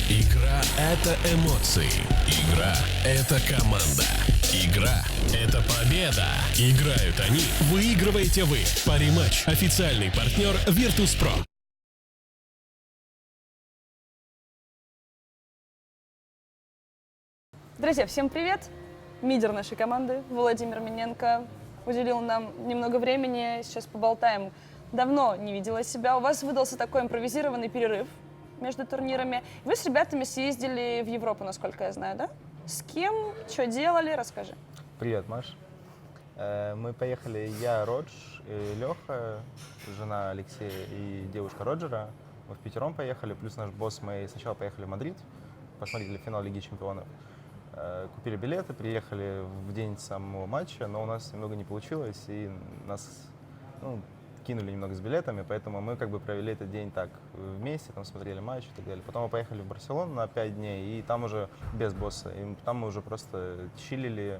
Игра — это эмоции. Игра — это команда. Игра — это победа. Играют они, выигрываете вы. Париматч — официальный партнер Virtus.pro. Друзья, всем привет! Мидер нашей команды Владимир Миненко уделил нам немного времени. Сейчас поболтаем. Давно не видела себя. У вас выдался такой импровизированный перерыв между турнирами. Вы с ребятами съездили в Европу, насколько я знаю, да? С кем? Что делали? Расскажи. Привет, Маш. Мы поехали, я, Родж, и Леха, жена Алексея и девушка Роджера. Мы впятером поехали, плюс наш босс. Мы сначала поехали в Мадрид, посмотрели финал Лиги Чемпионов. Купили билеты, приехали в день самого матча, но у нас немного не получилось, и нас кинули немного с билетами, поэтому мы провели этот день так вместе, там смотрели матч и так далее. Потом мы поехали в Барселону на 5 дней, и там уже без босса. И там мы уже просто чилили,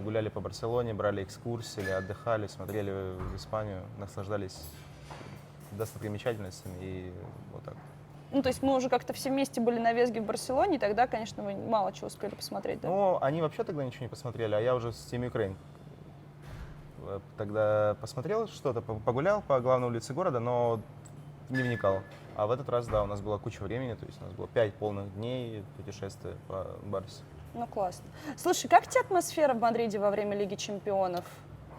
гуляли по Барселоне, брали экскурсии, отдыхали, смотрели в Испанию, наслаждались достопримечательностями и вот так. Ну, то есть мы уже как-то все вместе были на Весге в Барселоне, и тогда, конечно, вы мало чего успели посмотреть, да? Ну, они вообще тогда ничего не посмотрели, а я уже с Team Ukraine. Тогда посмотрел что-то, погулял по главной улице города, но не вникал. А в этот раз, да, у нас была куча времени, то есть у нас было 5 полных дней путешествия по Барсе. Ну, классно. Слушай, как тебе атмосфера в Мадриде во время Лиги Чемпионов?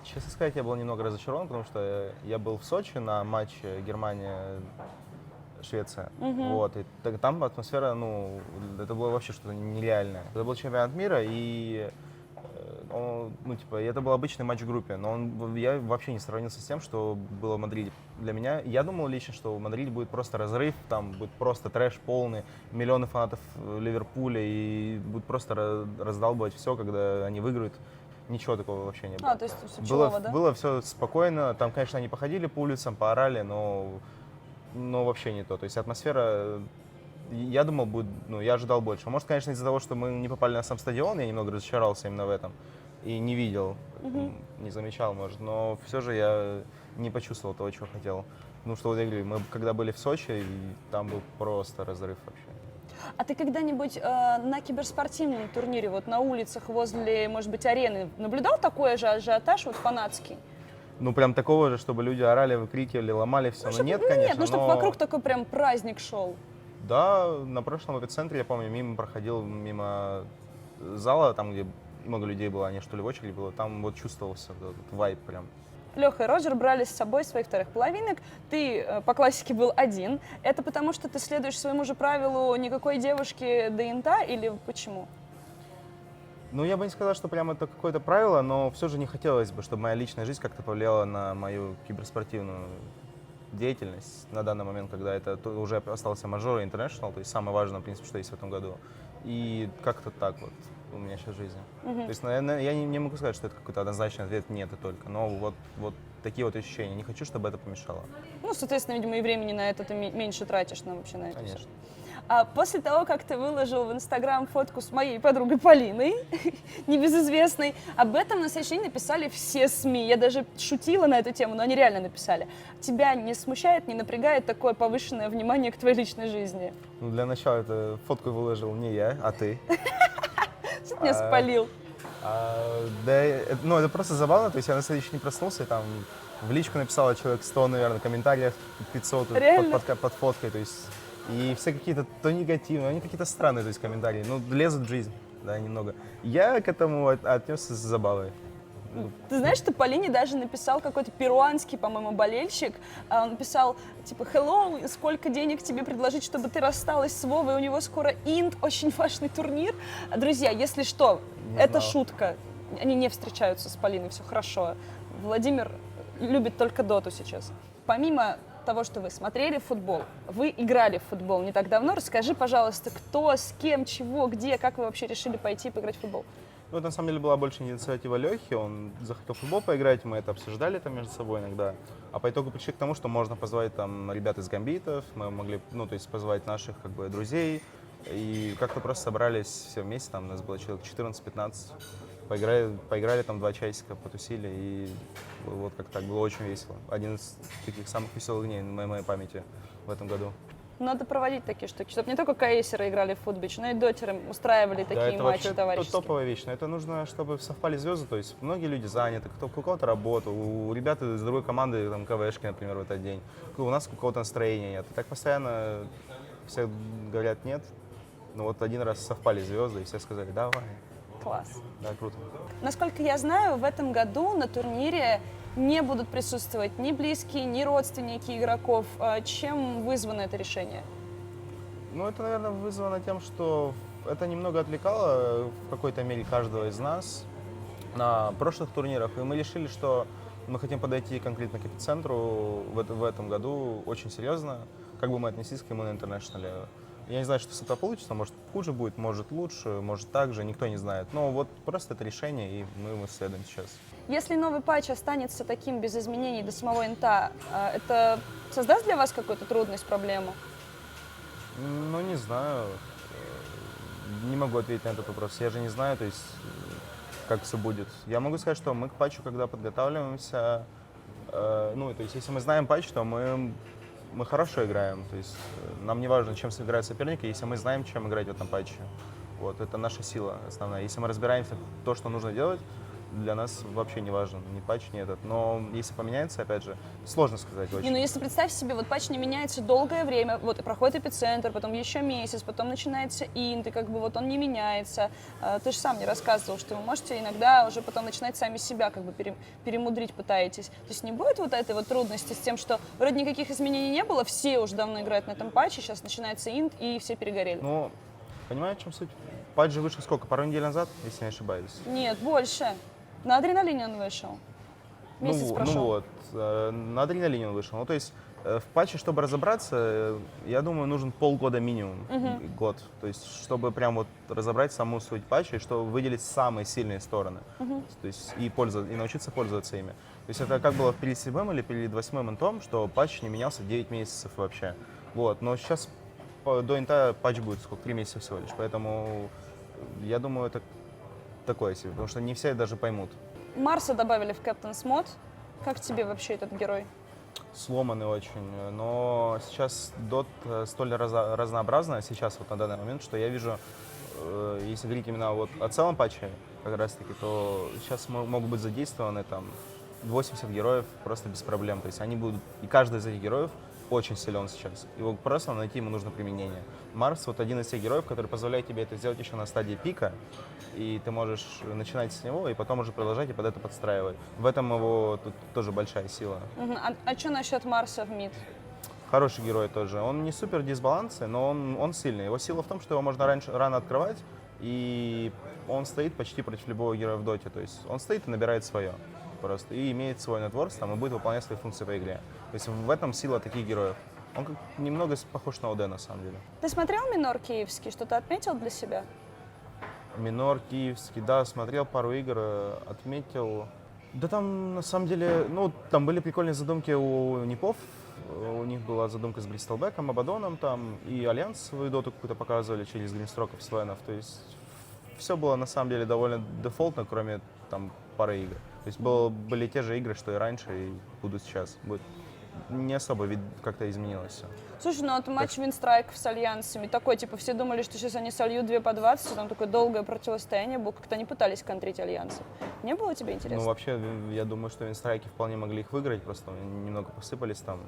Честно сказать, я был немного разочарован, потому что я был в Сочи на матче Германия-Швеция. Вот, и там атмосфера, это было вообще что-то нереальное. Это был чемпионат мира, и это был обычный матч в группе, но я вообще не сравнился с тем, что было в Мадриде. Для меня, я думал лично, что в Мадриде будет просто разрыв, там будет просто трэш полный, миллионы фанатов Ливерпуля, и будут просто раздалбывать все, когда они выиграют. Ничего такого вообще не было. То есть все чилово, да? Было все спокойно, там, конечно, они походили по улицам, поорали, но вообще не то. То есть атмосфера, я думал, будет, я ожидал больше. Может, конечно, из-за того, что мы не попали на сам стадион, я немного разочаровался именно в этом. И не видел, не замечал, может, но все же я не почувствовал того, чего хотел. Что вот я говорю, мы когда были в Сочи, и там был просто разрыв вообще. А ты когда-нибудь на киберспортивном турнире, вот на улицах возле, может быть, арены, наблюдал такой же ажиотаж, вот фанатский? Прям такого же, чтобы люди орали, выкрикивали, ломали все, нет, конечно. Нет, чтобы вокруг такой прям праздник шел. Да, на прошлом эпицентре, я помню, мимо зала, там, где много людей было, они что ли в очереди было, там вот чувствовался этот вайб прям. Леха и Роджер брали с собой своих вторых половинок. Ты по классике был один. Это потому, что ты следуешь своему же правилу никакой девушки до инта, или почему? Я бы не сказал, что прям это какое-то правило, но все же не хотелось бы, чтобы моя личная жизнь как-то повлияла на мою киберспортивную деятельность на данный момент, когда это уже остался мажор и интернешнл, то есть самое важное, в принципе, что есть в этом году. И как-то так вот у меня сейчас жизнь. То есть, наверное, я не могу сказать, что это какой-то однозначный ответ «нет» и только, но вот такие вот ощущения. Не хочу, чтобы это помешало. Соответственно, видимо, и времени на это ты меньше тратишь, вообще на это. Конечно. А после того, как ты выложил в Инстаграм фотку с моей подругой Полиной, небезызвестной, об этом на следующий день написали все СМИ. Я даже шутила на эту тему, но они реально написали. Тебя не смущает, не напрягает такое повышенное внимание к твоей личной жизни? Для начала эту фотку выложил не я, а ты. Что ты меня спалил? Это просто забавно, то есть я на следующий день проснулся, и там в личку написала человек 100, наверное, комментариев 500 под фоткой, то есть, и все какие-то то негативные, они какие-то странные, то есть комментарии, лезут в жизнь, да, немного. Я к этому отнесся с забавой. Ты знаешь, что Полине даже написал какой-то перуанский, по-моему, болельщик. Он написал, типа, «Hello, сколько денег тебе предложить, чтобы ты рассталась с Вовой? У него скоро инт, очень важный турнир». Друзья, если что, это шутка. Они не встречаются с Полиной, все хорошо. Владимир любит только доту сейчас. Помимо того, что вы смотрели футбол, вы играли в футбол не так давно. Расскажи, пожалуйста, кто, с кем, чего, где, как вы вообще решили пойти поиграть в футбол? Это на самом деле была больше инициатива Лехи, он захотел в футбол поиграть, мы это обсуждали там между собой иногда, а по итогу пришли к тому, что можно позвать там ребят из Гамбитов, мы могли, позвать наших друзей, и как-то просто собрались все вместе, там нас было человек 14-15, поиграли там 2 часика, потусили, и вот как так, было очень весело. Один из таких самых веселых дней на моей памяти в этом году. Надо проводить такие штуки, чтобы не только кейсеры играли в футбич, но и дотеры устраивали Да, такие это матчи вообще товарищеские. топовая вещь, но это нужно, чтобы совпали звезды, то есть многие люди заняты, кто у кого-то работа, у ребят из другой команды, там, КВшки, например, в этот день, у нас у кого-то настроения нет. И так постоянно все говорят нет, но вот один раз совпали звезды, и все сказали, давай, Класс. да, круто. Насколько я знаю, в этом году на турнире не будут присутствовать ни близкие, ни родственники игроков. Чем вызвано это решение? Ну, это, наверное, вызвано тем, что это немного отвлекало в какой-то мере каждого из нас на прошлых турнирах, и мы решили, что мы хотим подойти конкретно к эпицентру в этом году очень серьезно, как бы мы отнеслись к ему на интернешнале. Я не знаю, что с этого получится, может хуже будет, может лучше, может так же, никто не знает. Но вот просто это решение, и мы ему следуем сейчас. Если новый патч останется таким без изменений до самого инта, это создаст для вас какую-то трудность, проблему? Ну, не знаю. Не могу ответить на этот вопрос. Я же не знаю, то есть, как все будет. Я могу сказать, что мы к патчу, когда подготавливаемся, ну, то есть, если мы знаем патч, то мы хорошо играем. То есть, нам не важно, чем сыграет соперник, если мы знаем, чем играть в этом патче. Вот, это наша сила основная. Если мы разбираемся в то, что нужно делать, для нас вообще не важен ни патч, ни этот. Но если поменяется, опять же, сложно сказать очень. Не, ну если представь себе, вот патч не меняется долгое время, вот и проходит эпицентр, потом еще месяц, потом начинается инт, и как бы вот он не меняется. Ты же сам мне рассказывал, что вы можете иногда уже потом начинать сами себя как бы перемудрить пытаетесь. То есть не будет вот этой вот трудности с тем, что вроде никаких изменений не было, все уже давно играют на этом патче, сейчас начинается инт, и все перегорели. Ну, понимаете, в чем суть? Патч же вышел сколько? Пару недель назад, если не ошибаюсь. Нет, больше. На адреналине он вышел. Месяц прошел. Ну вот, на адреналине он вышел. Ну, то есть в патче, чтобы разобраться, я думаю, нужен полгода минимум, год. То есть, чтобы прям вот разобрать саму суть патча и чтобы выделить самые сильные стороны. То есть, и научиться пользоваться ими. То есть, это как было перед 7 или перед 8 интом, что патч не менялся 9 месяцев вообще. Вот, но сейчас до инта патч будет сколько? 3 месяца всего лишь. Поэтому я думаю, это такое себе, потому что не все даже поймут. Марса добавили в Captain's Mod. Как тебе вообще этот герой? Сломанный очень, но сейчас дот столь разнообразная сейчас вот на данный момент, что я вижу, если говорить именно вот о целом патче, как раз таки, то сейчас могут быть задействованы там 80 героев просто без проблем, то есть они будут, и каждый из этих героев очень силен сейчас. Его просто найти ему нужно применение. Марс вот один из тех героев, который позволяет тебе это сделать еще на стадии пика, и ты можешь начинать с него, и потом уже продолжать и под это подстраивать. В этом его тут тоже большая сила. А что насчет Марса в мид? Хороший герой тоже. Он не супер дисбалансы, но он сильный. Его сила в том, что его можно рано открывать, и он стоит почти против любого героя в доте. То есть он стоит и набирает свое просто, и имеет свой нетворс там, и будет выполнять свои функции по игре. То есть в этом сила таких героев. Он как немного похож на ОД на самом деле. Ты смотрел Минор киевский? Что-то отметил для себя? Минор киевский, да, смотрел пару игр, отметил. Да там на самом деле, ну там были прикольные задумки у Непов. У них была задумка с Бристолбеком, Абадоном там, и Альянс свою доту какую-то показывали через Гримстроков, Свенов. То есть все было на самом деле довольно дефолтно, кроме там пары игр. То есть были те же игры, что и раньше, и будут сейчас. Не особо как-то изменилось все. Слушай, ну вот матч Винстрайков с Альянсами такой, типа, все думали, что сейчас они сольют 2 по 20, там такое долгое противостояние было, как-то они пытались контрить Альянсы. Не было тебе интересно? Ну, вообще, я думаю, что Винстрайки вполне могли их выиграть, просто немного посыпались там.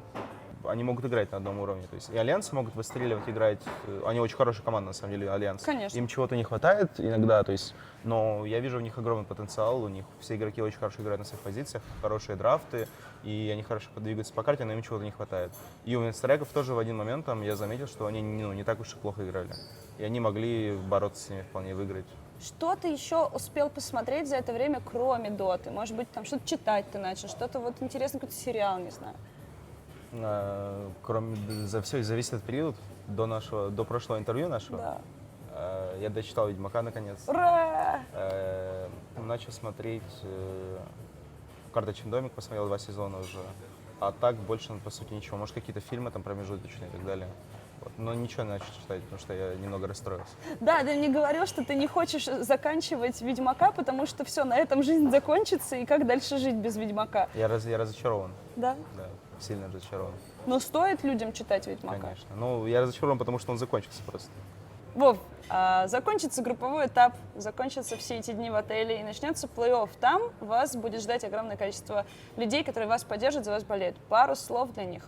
Они могут играть на одном уровне. То есть и Альянсы могут выстреливать, играть. Они очень хорошая команда, на самом деле, Альянс. Конечно. Им чего-то не хватает иногда, то есть, но я вижу у них огромный потенциал, у них все игроки очень хорошо играют на своих позициях, хорошие драфты, и они хорошо подвигаются по карте, но им чего-то не хватает. И у Винстрайков тоже в один момент там, я заметил, что они не так уж и плохо играли. И они могли бороться с ними, вполне выиграть. Что ты еще успел посмотреть за это время, кроме доты? Может быть, там что-то читать ты начал, что-то вот интересное, какой-то сериал, не знаю. Кроме за весь этот период до прошлого интервью нашего, Да. Я дочитал «Ведьмака» наконец. Ура! Начал смотреть «Карточный домик», посмотрел 2 сезона уже. А так больше, по сути, ничего. Может, какие-то фильмы там промежуточные и так далее. Вот. Но ничего не начал читать, потому что я немного расстроился. Да, ты мне говорил, что ты не хочешь заканчивать «Ведьмака», потому что все, на этом жизнь закончится, и как дальше жить без «Ведьмака»? Я разочарован. Да? Да. сильно разочарован. Но стоит людям читать Ведьмака? Конечно. Ну, я разочарован, потому что он закончился просто. Вов, закончится групповой этап, закончатся все эти дни в отеле и начнется плей-офф. Там вас будет ждать огромное количество людей, которые вас поддержат, за вас болеют. Пару слов для них.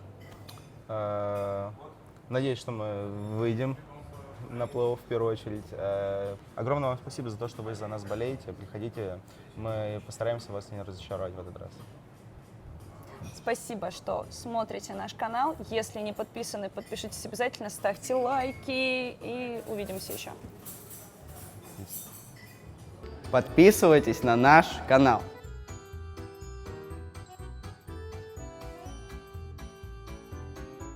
Надеюсь, что мы выйдем на плей-офф в первую очередь. Огромное вам спасибо за то, что вы за нас болеете. Приходите, мы постараемся вас не разочаровать в этот раз. Спасибо, что смотрите наш канал. Если не подписаны, подпишитесь обязательно, ставьте лайки и увидимся еще. Подписывайтесь на наш канал.